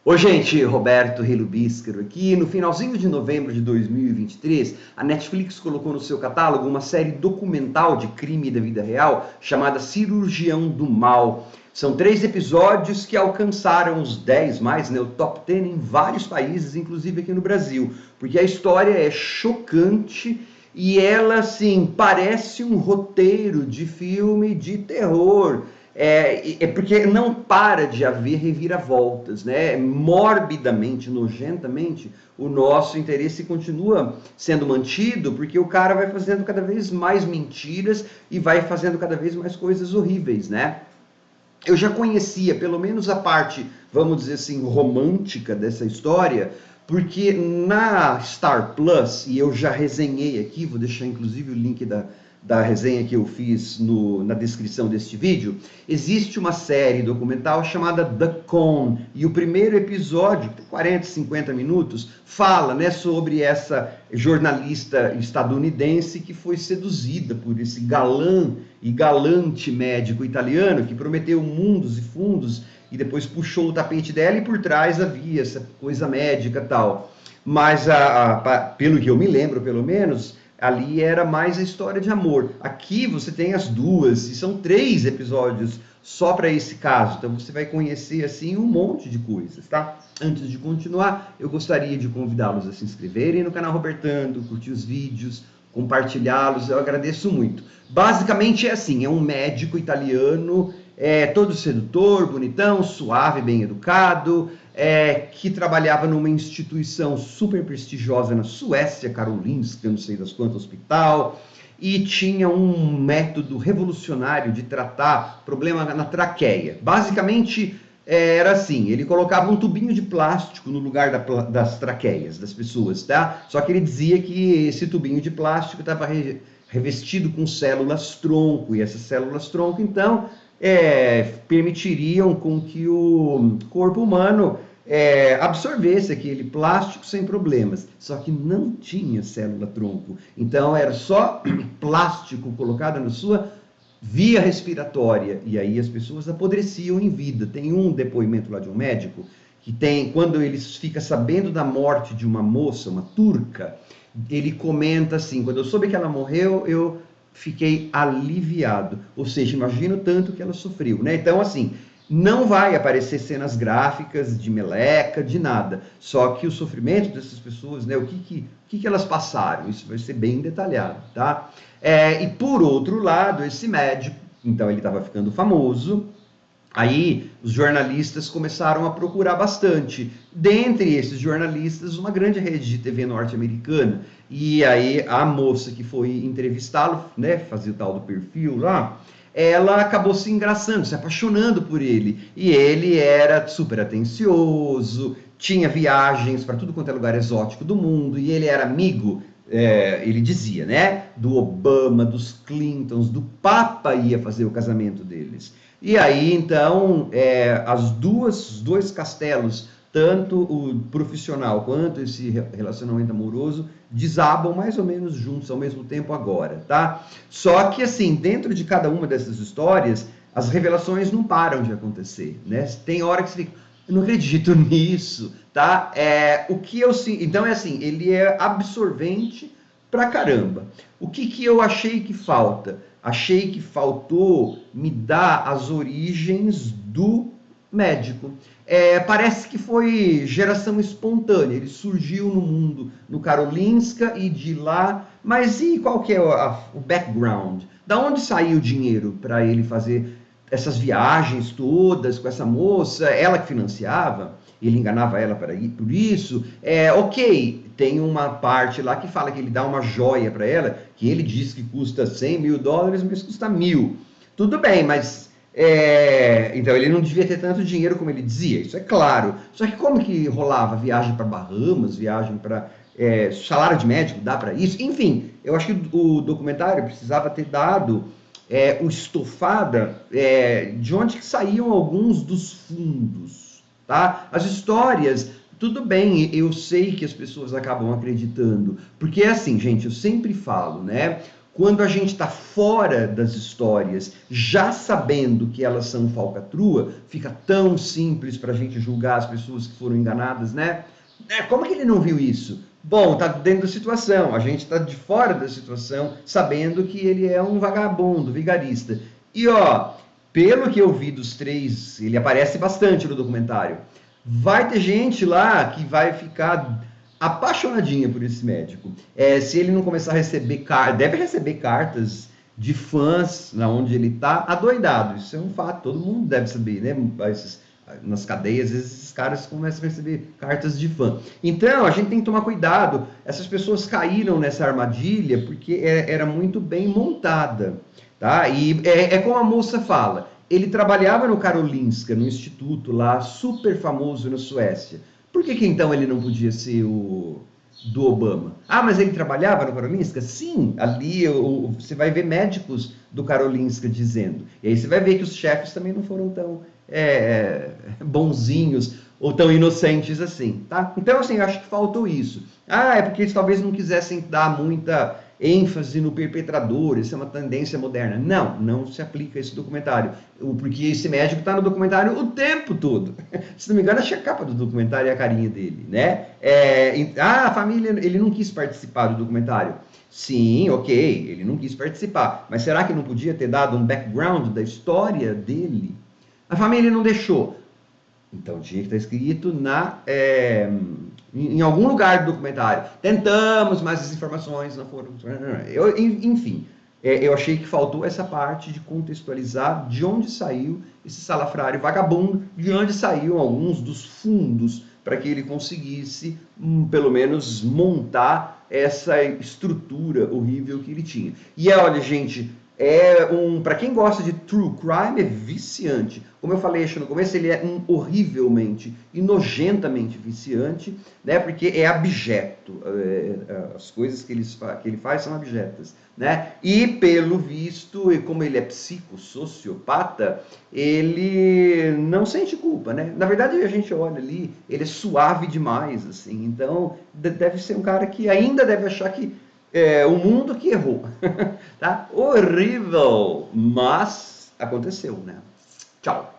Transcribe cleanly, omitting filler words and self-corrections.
Oi, gente, Roberto Relubíscaro aqui. No finalzinho de novembro de 2023, a Netflix colocou no seu catálogo uma série documental de crime da vida real chamada Cirurgião do Mal. São 3 episódios que alcançaram os 10 mais, o top 10 em vários países, inclusive aqui no Brasil, porque a história é chocante e ela, assim, parece um roteiro de filme de terror. É porque não para de haver reviravoltas, né? Morbidamente, nojentamente, o nosso interesse continua sendo mantido porque o cara vai fazendo cada vez mais mentiras e vai fazendo cada vez mais coisas horríveis, né? Eu já conhecia pelo menos a parte, vamos dizer assim, romântica dessa história, porque na Star Plus, e eu já resenhei aqui, vou deixar inclusive o link da resenha que eu fiz na descrição deste vídeo, existe uma série documental chamada The Con, e o primeiro episódio, 40, 50 minutos, fala, né, sobre essa jornalista estadunidense que foi seduzida por esse galã e galante médico italiano que prometeu mundos e fundos e depois puxou o tapete dela e por trás havia essa coisa médica e tal. Mas, pelo que eu me lembro, pelo menos, ali era mais a história de amor. Aqui você tem as duas, e são 3 episódios só para esse caso. Então você vai conhecer assim um monte de coisas, tá? Antes de continuar, eu gostaria de convidá-los a se inscreverem no canal Robertando, curtir os vídeos, compartilhá-los, eu agradeço muito. Basicamente é assim, é um médico italiano, todo sedutor, bonitão, suave, bem educado, que trabalhava numa instituição super prestigiosa na Suécia, Karolinska, não sei das quantas, hospital, e tinha um método revolucionário de tratar problema na traqueia. Basicamente, era assim, ele colocava um tubinho de plástico no lugar das traqueias das pessoas, tá? Só que ele dizia que esse tubinho de plástico estava revestido com células tronco, e essas células tronco, então, permitiriam com que o corpo humano absorvesse aquele plástico sem problemas, só que não tinha célula tronco, então era só plástico colocado na sua via respiratória, e aí as pessoas apodreciam em vida. Tem um depoimento lá de um médico que tem, quando ele fica sabendo da morte de uma moça, uma turca, ele comenta assim, quando eu soube que ela morreu, eu fiquei aliviado, ou seja, imagina o tanto que ela sofreu, né? Então, assim, não vai aparecer cenas gráficas de meleca, de nada, só que o sofrimento dessas pessoas, né, o que elas passaram, isso vai ser bem detalhado, tá? E por outro lado, esse médico, então ele estava ficando famoso, aí os jornalistas começaram a procurar bastante. Dentre esses jornalistas, uma grande rede de TV norte-americana. E aí a moça que foi entrevistá-lo, né, fazer o tal do perfil lá, ela acabou se engraçando, se apaixonando por ele. E ele era super atencioso, tinha viagens para tudo quanto é lugar exótico do mundo, e ele era amigo, ele dizia, né, do Obama, dos Clintons, do Papa ia fazer o casamento deles. E aí, então, os dois castelos, tanto o profissional quanto esse relacionamento amoroso, desabam mais ou menos juntos ao mesmo tempo agora, tá? Só que, assim, dentro de cada uma dessas histórias, as revelações não param de acontecer, né? Tem hora que você fica, eu não acredito nisso, tá? Então, é assim, ele é absorvente pra caramba. O que eu achei que falta? Achei que faltou me dar as origens do médico. Parece que foi geração espontânea, ele surgiu no mundo, no Karolinska e de lá, mas e qual que é o background? Da onde saiu o dinheiro para ele fazer essas viagens todas com essa moça? Ela que financiava? Ele enganava ela por isso? Ok, tem uma parte lá que fala que ele dá uma joia para ela, que ele diz que custa $100.000, mas custa 1.000. Tudo bem, mas então ele não devia ter tanto dinheiro como ele dizia, isso é claro. Só que como que rolava viagem para Bahamas, viagem para salário de médico, dá para isso? Enfim, eu acho que o documentário precisava ter dado o estofada de onde que saíam alguns dos fundos, tá? As histórias, tudo bem, eu sei que as pessoas acabam acreditando, porque é assim, gente, eu sempre falo, né? quando a gente está fora das histórias, já sabendo que elas são falcatrua, fica tão simples para a gente julgar as pessoas que foram enganadas, né? Como que ele não viu isso? Bom, tá dentro da situação, a gente está de fora da situação, sabendo que ele é um vagabundo, vigarista. E ó, pelo que eu vi dos 3, ele aparece bastante no documentário. Vai ter gente lá que vai ficar apaixonadinha por esse médico. Se ele não começar a receber deve receber cartas de fãs na onde ele está adoidado. Isso é um fato, todo mundo deve saber, né? Nas cadeias, às vezes esses caras começam a receber cartas de fã. Então, a gente tem que tomar cuidado. Essas pessoas caíram nessa armadilha porque era muito bem montada. Tá? E como a moça fala, ele trabalhava no Karolinska, no instituto lá, super famoso na Suécia. Por que então ele não podia ser o do Obama? Ah, mas ele trabalhava no Karolinska? Sim, ali você vai ver médicos do Karolinska dizendo. E aí você vai ver que os chefes também não foram tão bonzinhos ou tão inocentes assim, tá? Então, assim, eu acho que faltou isso. Ah, é porque eles talvez não quisessem dar muita ênfase no perpetrador, isso é uma tendência moderna. Não, não se aplica esse documentário, porque esse médico está no documentário o tempo todo. Se não me engano, acho que a capa do documentário é a carinha dele, né? A família, ele não quis participar do documentário. Sim, ok, ele não quis participar, mas será que não podia ter dado um background da história dele? A família não deixou. Então tinha que estar escrito em algum lugar do documentário. Tentamos, mas as informações não foram. Enfim, eu achei que faltou essa parte de contextualizar de onde saiu esse salafrário vagabundo, de onde saíram alguns dos fundos para que ele conseguisse, pelo menos, montar essa estrutura horrível que ele tinha. E olha, gente, para quem gosta de true crime, é viciante. Como eu falei no começo, ele é horrivelmente e nojentamente viciante, né? Porque é abjeto. As coisas que ele faz são abjetas, né? E pelo visto, e como ele é psicossociopata, ele não sente culpa, né? Na verdade, a gente olha ali, ele é suave demais, assim. Então, deve ser um cara que ainda deve achar que o mundo que errou. Tá? Horrível, mas aconteceu, né? Tchau.